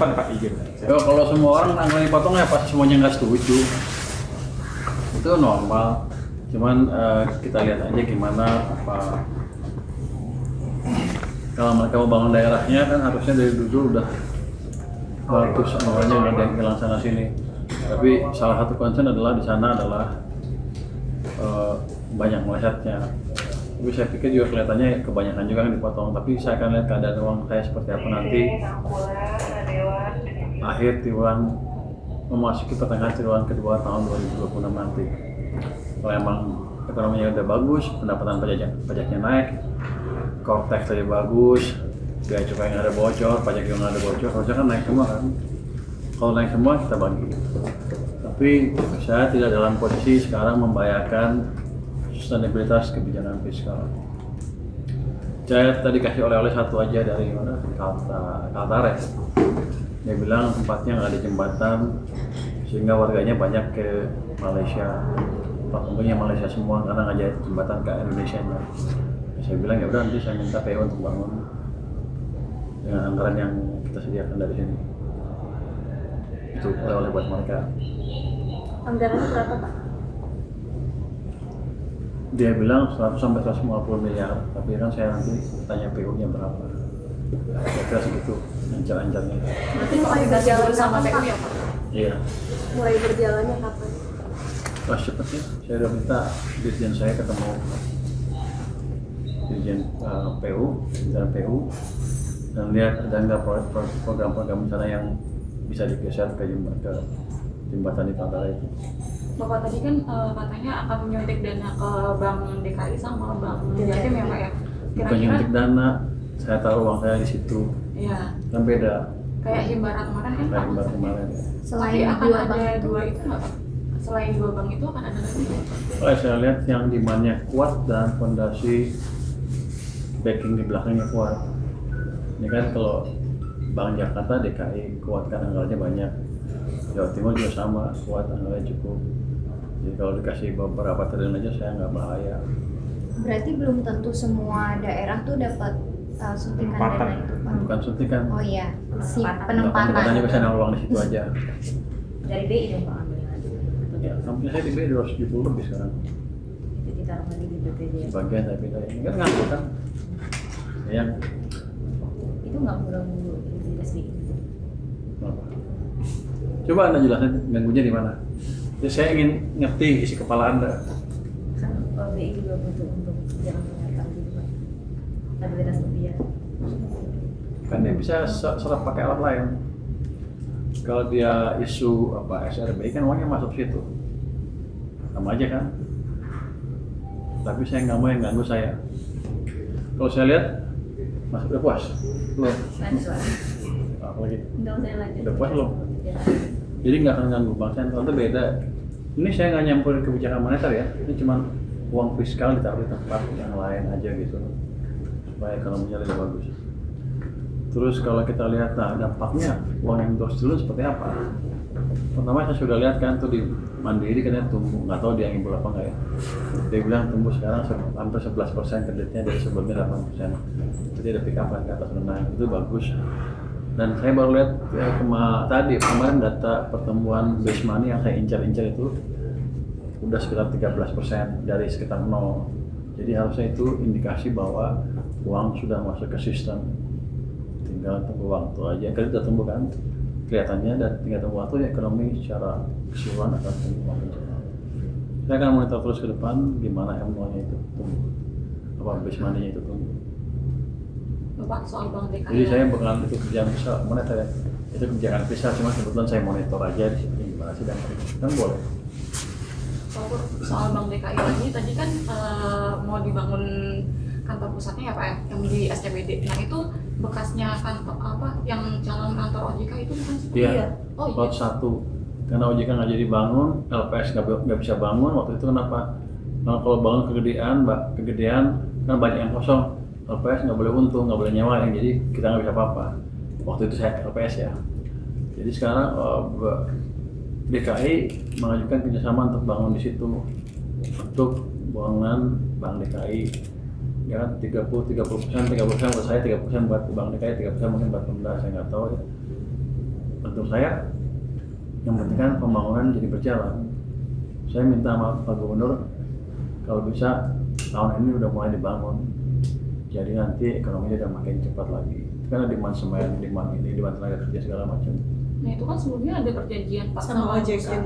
dapat izin. Ya, kalau semua orang anggaran dipotong ya pasti semuanya nggak setuju. Itu normal. Cuman kita lihat aja gimana apa. Kalau mereka mau bangun daerahnya kan harusnya dari dulu udah bagus, makanya nggak ada yang hilang sana sini. Tapi salah satu concern adalah di sana adalah banyak melesetnya. Tapi saya pikir juga kelihatannya kebanyakan juga yang dipotong. Tapi saya akan lihat keadaan uang saya seperti apa nanti. Akhir triwulan memasuki pertengahan triwulan kedua tahun 2026 nanti. Kalau emang ekonominya udah bagus, pendapatan pajaknya naik, core tax tadi bagus, biaya cukai nggak ada bocor, pajak juga nggak ada bocor, harusnya kan naik semua kan. Kalau naik semua kita bagi. Tapi saya tidak dalam posisi sekarang membayangkan sustainabilitas kebijakan fiskal. Saya tadi kasih oleh-oleh satu aja dari mana? Kaltara. Dia bilang tempatnya nggak ada jembatan sehingga warganya banyak ke Malaysia. Penghuninya Malaysia semua karena nggak ada jembatan ke Indonesia nya. Saya bilang ya udah nanti saya minta PO untuk bangun dengan anggaran yang kita sediakan dari sini. Itu oleh-oleh buat mereka. Anggarannya berapa, Pak? Dia bilang 100 sampai 150 miliar, tapi kan saya nanti tanya PO-nya berapa. Kira-kira segitu ancar-ancarnya. Berarti mulai berjalan sama PU ya, Pak? Iya. Mulai berjalannya kapan? Pas cepetnya, saya udah minta dirjen saya ketemu dirjen PU dan lihat ada nggak program-program sana yang bisa digeser ke jembatan di Kaltara itu. Bapak tadi kan katanya akan menyuntik dana ke Bank DKI sama Bank Jatim ya Pak ya? Bukan nyuntik dana, saya taruh uang saya di situ. Iya. Kan beda. Kayak Himbara kemarin kan? Kayak Himbara kemarin. Tapi akan ada dua itu nggak Pak? Selain dua bank itu akan ada lagi nggak, Pak? Kalau saya lihat yang demandnya kuat dan fondasi backing di belakangnya kuat. Ini kan kalau Bank Jakarta DKI kuat kan anggarannya banyak. Jawa Timur juga sama, kuat anggarannya cukup. Jadi kalau dikasih beberapa triliun aja saya nggak bahaya. Berarti belum tentu semua daerah tuh dapat suntikan dana itu, Pak? Bukan suntikan. Oh iya, si Penempatan penempatan. juga saya naruh uang di situ aja. Dari BI dong Pak ambilnya. Ya, sampingnya saya di BI 270 lebih sekarang. Itu ditaruh lagi di BPJS. Sebagian saya pindah ini kan nganggur kan. Yang Itu nggak mengganggu likuiditas BI. apa? Coba Anda jelasin ganggunya di mana? Jadi saya ingin ngerti isi kepala Anda. Kan BI juga butuh untuk jangan menyerap gitu Pak. Stabilitas rupiah. Kan dia bisa serap pakai alat lain. Kalau dia isu apa SRBI kan uangnya masuk situ, sama aja kan. Tapi saya nggak mau yang ganggu saya. Kalau saya lihat, Mas udah puas? Belum. Lanjut Pak. Apa lagi? Enggak usah lanjut. Udah puas belum? Ya. Jadi nggak akan ganggu bank sentral itu beda. Ini saya nggak nyampurin kebijakan moneter ya. Ini cuma uang fiskal ditaruh di tempat yang lain aja gitu, supaya ekonominya lebih bagus. Terus kalau kita lihat dampaknya uang yang 2 triliun seperti apa? Pertama saya sudah lihat kan tuh di Mandiri katanya tumbuh, nggak tahu dia ngibul apa nggak ya. Dia bilang tumbuh sekarang hampir 11% kreditnya dari sebelumnya 8%. Jadi ada pick up kan ke atas renang, itu bagus. Dan saya baru lihat kemarin data pertumbuhan base money yang saya incar-incar itu udah sekitar 13% dari sekitar 0. Jadi harusnya itu indikasi bahwa uang sudah masuk ke sistem. Tinggal tunggu waktu aja, kredit udah tumbuh kan kelihatannya, dan tinggal tunggu waktu ya ekonomi secara keseluruhan akan tumbuh makin cepat. Saya akan monitor terus ke depan gimana M0-nya itu tumbuh, apa base money-nya itu tumbuh. Bapak soal Bank DKI. Jadi saya bukan itu kerjaan fiskal moneter ya, itu kebijakan fiskal, cuma kebetulan saya monitor aja di sini gimana sih dan kan boleh. Soal Bank DKI lagi tadi kan mau dibangun kantor pusatnya ya Pak ya, yang di SCBD. Nah itu bekasnya kantor apa yang calon kantor OJK itu bukan sih? Iya. Oh iya. Lot 1 karena OJK nggak jadi bangun, LPS nggak bisa bangun waktu itu. Kenapa? Nah, kalau bangun kegedean kan banyak yang kosong, LPS nggak boleh untung, nggak boleh nyewa, yang jadi kita nggak bisa apa-apa. Waktu itu saya LPS ya. Jadi sekarang DKI mengajukan kerjasama untuk bangun di situ untuk bangunan Bank DKI. Ya kan 30% buat saya, 30% buat Bank DKI, 30% mungkin buat Pemda, saya nggak tahu ya. untuk saya yang penting kan pembangunan jadi berjalan. Saya minta sama Pak Gubernur kalau bisa tahun ini udah mulai dibangun, jadi nanti ekonominya udah makin cepat lagi. Karena demand semen, demand ini, demand tenaga kerja segala macam. Nah itu kan sebelumnya ada perjanjian Pak Sama OJK. pusat.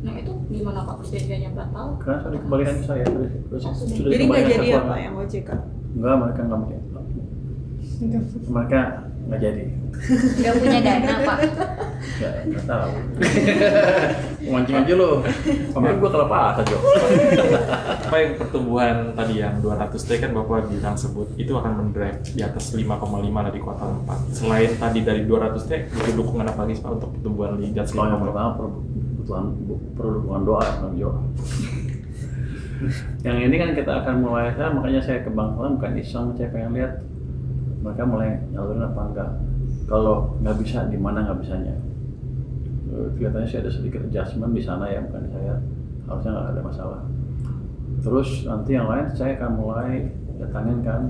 Nah itu gimana Pak perjanjiannya batal? Karena sudah dikembalikan ke saya, sudah Jadi nggak dikembalikan jadi ke apa keuangan. yang OJK? Enggak, mereka nggak mau. Mereka nggak jadi. Nggak punya dana Pak. Nggak tahu. Mancing aja lo. Kemarin gua kelepasan Jo. Apa yang pertumbuhan tadi yang 200T kan Bapak bilang sebut itu akan mendrive di atas 5,5 lah di kuartal 4. Selain tadi dari 200T, butuh dukungan apa lagi Pak untuk pertumbuhan di atas Kalau yang 5,5? pertama perlu dukungan doa Bang Jo. Yang ini kan kita akan mulai, makanya saya ke Bank Salam bukan iseng, saya pengen lihat mereka mulai nyalurin apa enggak. Kalau nggak bisa, di mana nggak bisanya. Kelihatannya sih ada sedikit adjustment di sana ya, bukan saya. Harusnya nggak ada masalah. Terus nanti yang lain saya akan mulai datangin kan,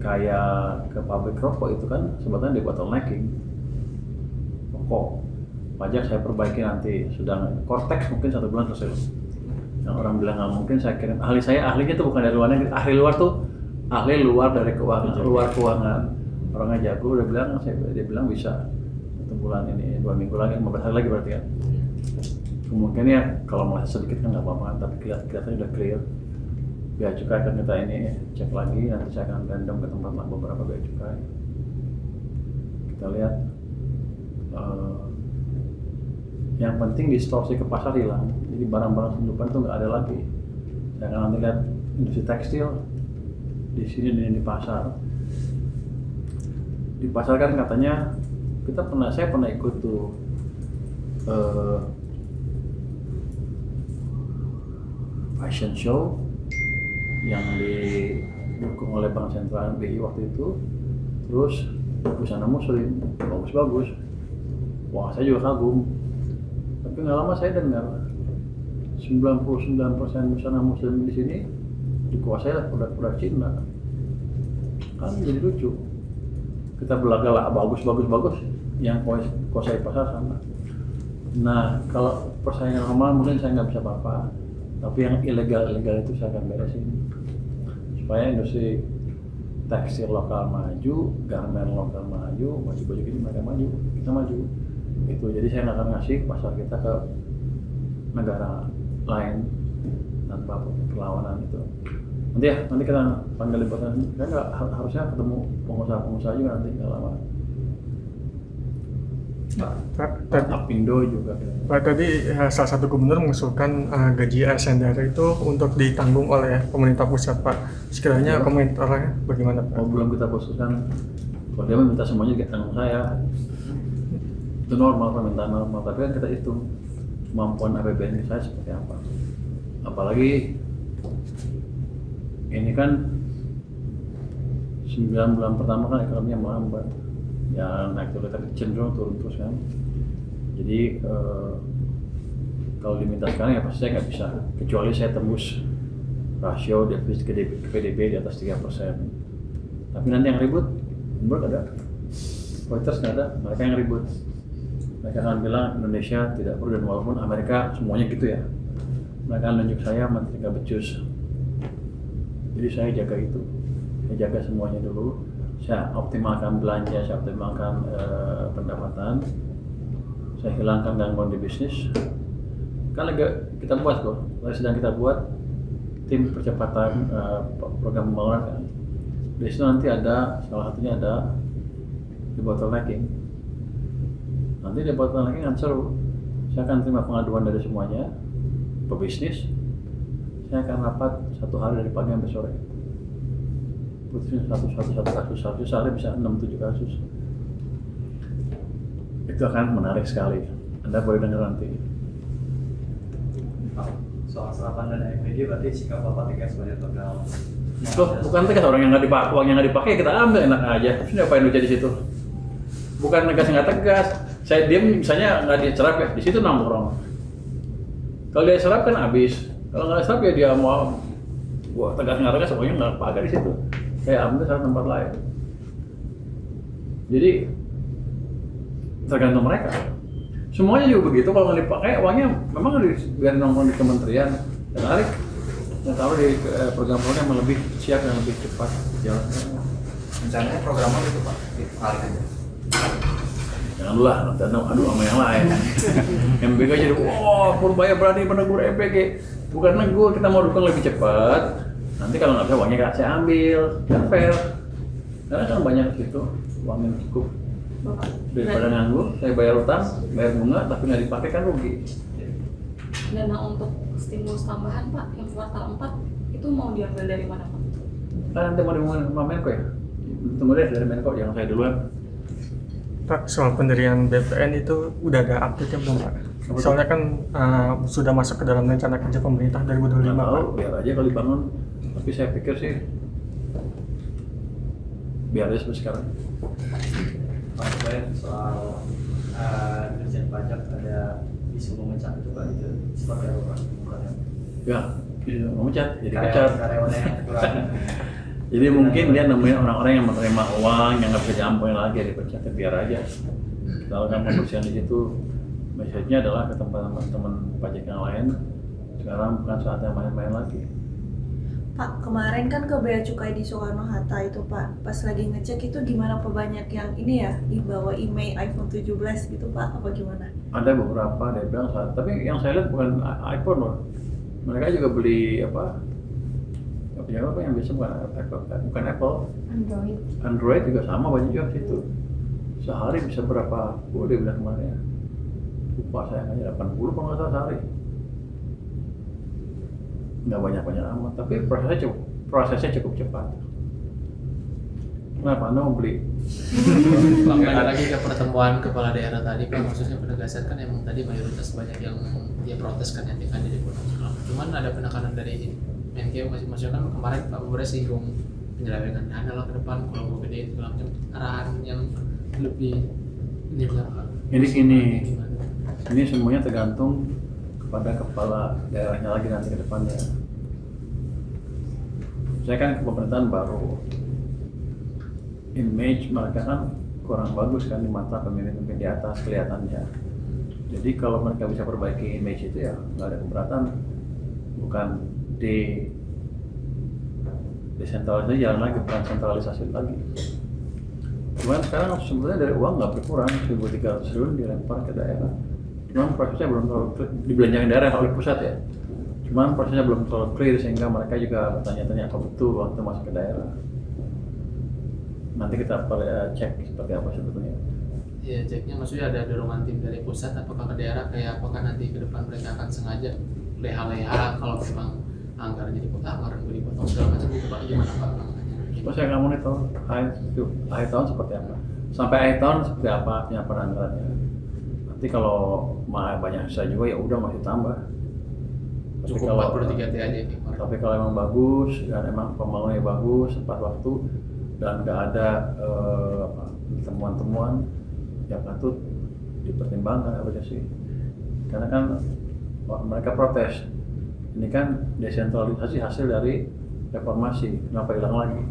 kayak ke pabrik rokok itu kan sebetulnya di bottlenecking. Rokok, pajak saya perbaiki nanti, sedang Cortex mungkin 1 bulan selesai. Yang orang bilang nggak mungkin, saya kirim ahli saya, ahlinya tuh bukan dari luar negeri, ahli luar tuh ahli luar dari keuangan, luar keuangan. Orangnya jago, udah bilang, dia bilang bisa 1 bulan ini, 2 minggu lagi, 15 hari lagi berarti kan. Kemungkinan ya kalau masih sedikit kan nggak apa-apa, tapi kelihatannya udah clear. Biaya cukai akan kita ini cek lagi, nanti saya akan random ke tempat lah beberapa biaya cukai. Kita lihat. Yang penting distorsi ke pasar hilang, jadi barang-barang selundupan itu nggak ada lagi. Saya akan nanti lihat industri tekstil di sini di pasar. Di pasar kan katanya saya pernah ikut tuh fashion show yang didukung oleh Bank Sentral BI waktu itu. Terus busana muslim bagus-bagus. Wah, saya juga kagum. Tapi nggak lama saya dengar 99% busana muslim di sini dikuasai oleh produk-produk Cina. Kan jadi lucu. Kita belaga bagus, yang kuasai pasar sama. Nah, kalau persaingan normal mungkin saya nggak bisa apa-apa. Tapi yang ilegal itu saya akan beresin. Supaya industri tekstil lokal maju, garment lokal maju, baju-baju ini mereka maju, kita maju. Itu jadi saya nggak akan ngasih pasar kita ke negara lain tanpa perlawanan itu. Nanti kita panggil liputan. Saya nggak harusnya ketemu pengusaha juga nanti nggak lama. Pak, Apindo juga. Pak, tadi salah satu gubernur mengusulkan gaji ASN daerah itu untuk ditanggung oleh pemerintah pusat, Pak. Sekiranya komentarnya bagaimana, Pak? Oh, belum kita khususkan. Kalau dia minta semuanya ditanggung saya, itu normal, permintaan normal. Tapi kan kita hitung kemampuan APBN saya seperti apa. Apalagi ini kan 9 bulan pertama kan ekonominya melambat. Ya naik turun, tapi cenderung turun terus kan. Jadi kalau diminta sekarang ya pasti saya nggak bisa, kecuali saya tembus rasio defisit ke PDB di atas 3%. Tapi nanti yang ribut, Bloomberg ada, Reuters nggak ada, mereka yang ribut. Mereka akan bilang Indonesia tidak perlu, dan walaupun Amerika semuanya gitu ya, mereka akan nunjuk saya menteri nggak becus. Jadi saya jaga itu, saya jaga semuanya dulu. Saya optimalkan belanja, saya optimalkan pendapatan, saya hilangkan gangguan di bisnis. Kan lagi kita buat kok, lagi sedang kita buat tim percepatan program pembangunan kan. Di situ nanti ada, salah satunya ada di bottlenecking. Nanti di bottlenecking kan seru. Saya akan terima pengaduan dari semuanya, pebisnis. Saya akan rapat 1 hari dari pagi sampai sore. Putusin satu kasus, sehari bisa 6-7 kasus. Itu akan menarik sekali. Anda boleh dengar nanti. Soal serapan dana FPD berarti sikap Bapak tegas sebagai tegal. Loh, bukan tegas, orang yang nggak dipakai, uang yang nggak dipakai kita ambil, enak aja. Terus ngapain lu jadi situ? Bukan tegas, nggak tegas. Saya diem misalnya nggak diserap ya, di situ nongkrong. Kalau dia serap kan habis. Kalau nggak serap ya dia mau gua tegas nggak tegas, pokoknya nggak pakai di situ. Saya ambil satu tempat lain. Jadi tergantung mereka. Semuanya juga begitu, kalau nggak dipakai uangnya memang biar nongkrong di kementerian dan tarik. Dan taruh di program-program yang lebih siap dan lebih cepat jalan. Rencananya programnya itu Pak, ditarik aja. Jangan dulu lah, nanti aduh sama yang lain. MBK jadi, wah Purbaya berani menegur MBK. Bukan negur, kita mau dukung lebih cepat. Nanti kalau nggak bisa uangnya saya ambil, kan fair. Karena kan banyak situ uang yang cukup. Daripada nganggur, saya bayar utang, bayar bunga, tapi nggak dipakai kan rugi. Dana untuk stimulus tambahan Pak yang kuartal 4 itu mau diambil dari mana Pak? Nah, nanti mau diomongin sama Menko ya? Tunggu deh dari Menko, jangan saya duluan. Pak, soal pendirian BPN itu udah ada update-nya belum Pak? Soalnya kan sudah masuk ke dalam rencana kerja pemerintah 2025 Nggak Pak. tahu, biar aja kalau dibangun. Tapi saya pikir sih biar aja sampai sekarang. Pak Iqbal, soal dirjen pajak ada isu memecat itu Pak, itu seperti apa Pak? Ya, memecat, jadi pecat. Karyawannya yang kurang. Jadi mungkin dia nemuin orang-orang yang menerima uang yang nggak bisa diampunin lagi, dipecat, biar aja. Kita lakukan pembersihan di situ. Message-nya adalah ke teman-teman pajak yang lain, sekarang bukan saatnya main-main lagi. Pak, kemarin kan ke Bea Cukai di Soekarno-Hatta itu Pak, pas lagi ngecek itu gimana Pak, banyak yang ini ya, dibawa email iPhone 17 gitu Pak, apa gimana? Ada beberapa, dia bilang saat, tapi yang saya lihat bukan iPhone loh. Mereka juga beli apa yang biasa bukan Apple. Android juga sama, banyak juga situ. Sehari bisa berapa? Dia bilang kemarin ya. Lupa saya hanya 80 kalau nggak salah sehari. Nggak banyak-banyak amat, tapi prosesnya cukup cepat. Kenapa Anda mau beli? Kembali lagi ke pertemuan kepala daerah tadi Pak, maksudnya penegasan kan emang tadi mayoritas banyak yang dia protes kan yang tinggal di Pulau. Cuman ada penekanan dari Menkeu maksudnya kan kemarin Pak Bupres singgung penyelewengan dana lah ke depan kalau mau gede segala macam, arahan yang lebih ini berapa? Jadi ini semuanya tergantung kepada kepala daerahnya lagi nanti ke depannya. Saya kan ke pemerintahan baru, image mereka kan kurang bagus kan di mata pemimpin-pemimpin di atas kelihatannya. Jadi kalau mereka bisa perbaiki image itu ya nggak ada keberatan, bukan desentralisasi jalan lagi, bukan sentralisasi lagi. Cuman sekarang sebenarnya dari uang nggak berkurang, 1.300 triliun dilempar ke daerah. Cuman prosesnya belum terlalu dibelanjakan daerah oleh pusat ya. Cuman prosesnya belum terlalu clear sehingga mereka juga bertanya-tanya apa betul uang itu masuk ke daerah. Nanti kita cek seperti apa sebetulnya. Iya, ceknya maksudnya ada dorongan tim dari pusat apakah ke daerah, kayak apakah nanti ke depan mereka akan sengaja leha-leha kalau memang anggaran jadi potong, anggaran gue dipotong segala macam gitu Pak, gimana Pak? Terus saya nggak monitor akhir tahun seperti apa, sampai akhir tahun seperti apa penyampaian anggarannya. Nanti kalau banyak sisa juga ya udah masih tambah. Cukup 43 T aja nih. Tapi kalau emang bagus dan emang pembangunannya bagus, tepat waktu dan nggak ada temuan-temuan yang patut dipertimbangkan apa sih? Karena kan mereka protes. Ini kan desentralisasi hasil dari reformasi, kenapa hilang lagi?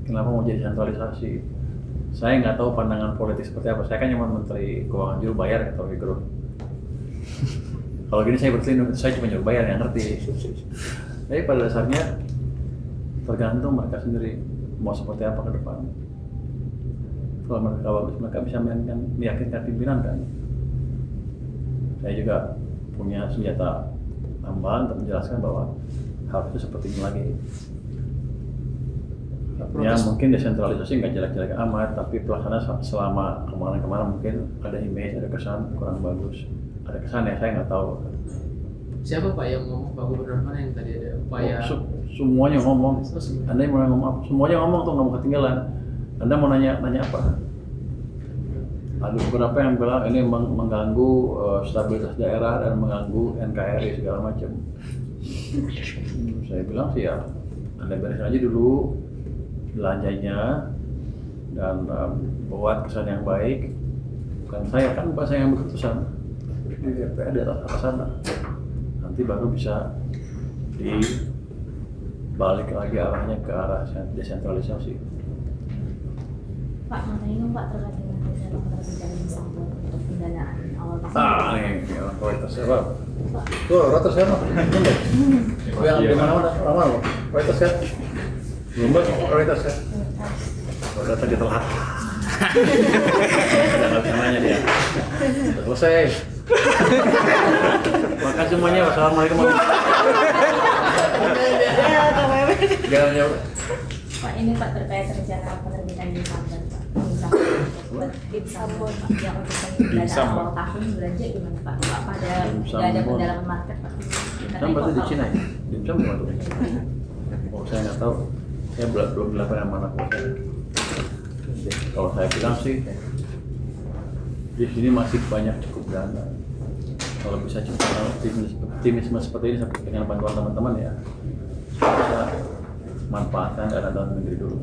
Kenapa mau jadi sentralisasi? Saya nggak tahu pandangan politik seperti apa. Saya kan cuma Menteri Keuangan juru bayar atau Figro. Kalau gini saya berselingkuh, saya cuma juru bayar yang ngerti. Tapi pada dasarnya tergantung mereka sendiri mau seperti apa ke depan. Kalau mereka bagus, mereka bisa meyakinkan pimpinan kan. Saya juga punya senjata tambahan untuk menjelaskan bahwa hal itu seperti ini lagi. Ya mungkin desentralisasi nggak jelek-jelek amat, tapi pelaksanaan selama kemarin-kemarin mungkin ada image, ada kesan kurang bagus. Ada kesan ya, saya nggak tahu. Siapa Pak yang ngomong, Pak Gubernur mana yang tadi ada upaya? Semuanya ngomong. Anda yang mau ngomong apa? Semuanya ngomong tuh, nggak mau ketinggalan. Anda mau nanya apa? Ada beberapa yang bilang ini mengganggu stabilitas daerah dan mengganggu NKRI segala macam. Saya bilang sih ya, Anda beresin aja dulu belanjanya dan buat kesan yang baik. Bukan saya yang berkeputusan. Di DPR di atas sana. Nanti baru bisa dibalik lagi arahnya ke arah desentralisasi. Pak, mau tanya dong Pak terkait dengan ternyata penerbitan saham untuk pendanaan awal tahun. Nih, Reuters siapa? Tuh, Reuters siapa? Oh, yang di mana-mana, lama loh. Reuters kan? Bloomberg, Reuters kan? Reuters tadi telat. Jangan nanya dia. Selesai. Makasih semuanya. Wassalamualaikum. Jangan jauh. Pak, ini Pak terkait rencana penerbitan Dimsum Pak. Dimsum Pak, yang untuk pendanaan awal tahun belanja gimana Pak? Apa nggak ada pendalaman market Pak? Dimsum pasti di Cina ya? Dimsum di mana? Oh, saya nggak tahu. Saya belum dilakukan yang mana kuasanya. Kalau saya bilang sih, di sini masih banyak cukup dana. Kalau bisa ciptakan optimisme seperti ini dengan bantuan teman-teman ya, bisa manfaatkan dana dalam negeri dulu.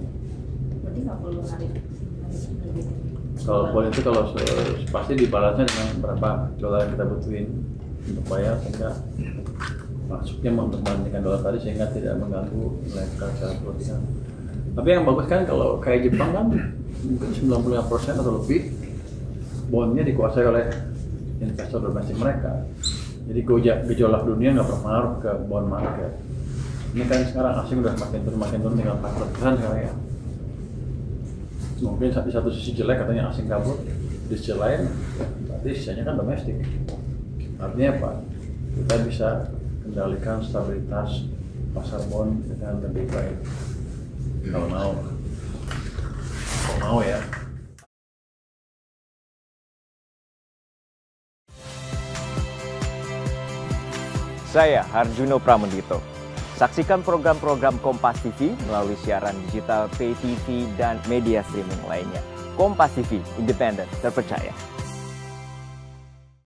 Berarti nggak perlu narik. Kalau poin itu kalau pasti dibalasnya dengan berapa dolar yang kita butuhin untuk bayar sehingga masuknya untuk membandingkan dolar tadi sehingga tidak mengganggu nilai tukar secara berlebihan. Tapi yang bagus kan kalau kayak Jepang kan mungkin 95% atau lebih bondnya dikuasai oleh investor domestik mereka. Jadi gejolak dunia nggak berpengaruh ke bond market. Ini kan sekarang asing udah makin turun tinggal 4% sekarang ya. Mungkin di satu sisi jelek katanya asing kabur, di sisi lain berarti sisanya kan domestik. Artinya apa? Kita bisa kendalikan stabilitas pasar bond dengan lebih baik. Kalau mau ya. Saya Harjuno Pramendito. Saksikan program-program Kompas TV melalui siaran digital, pay TV, dan media streaming lainnya. Kompas TV, independen, terpercaya.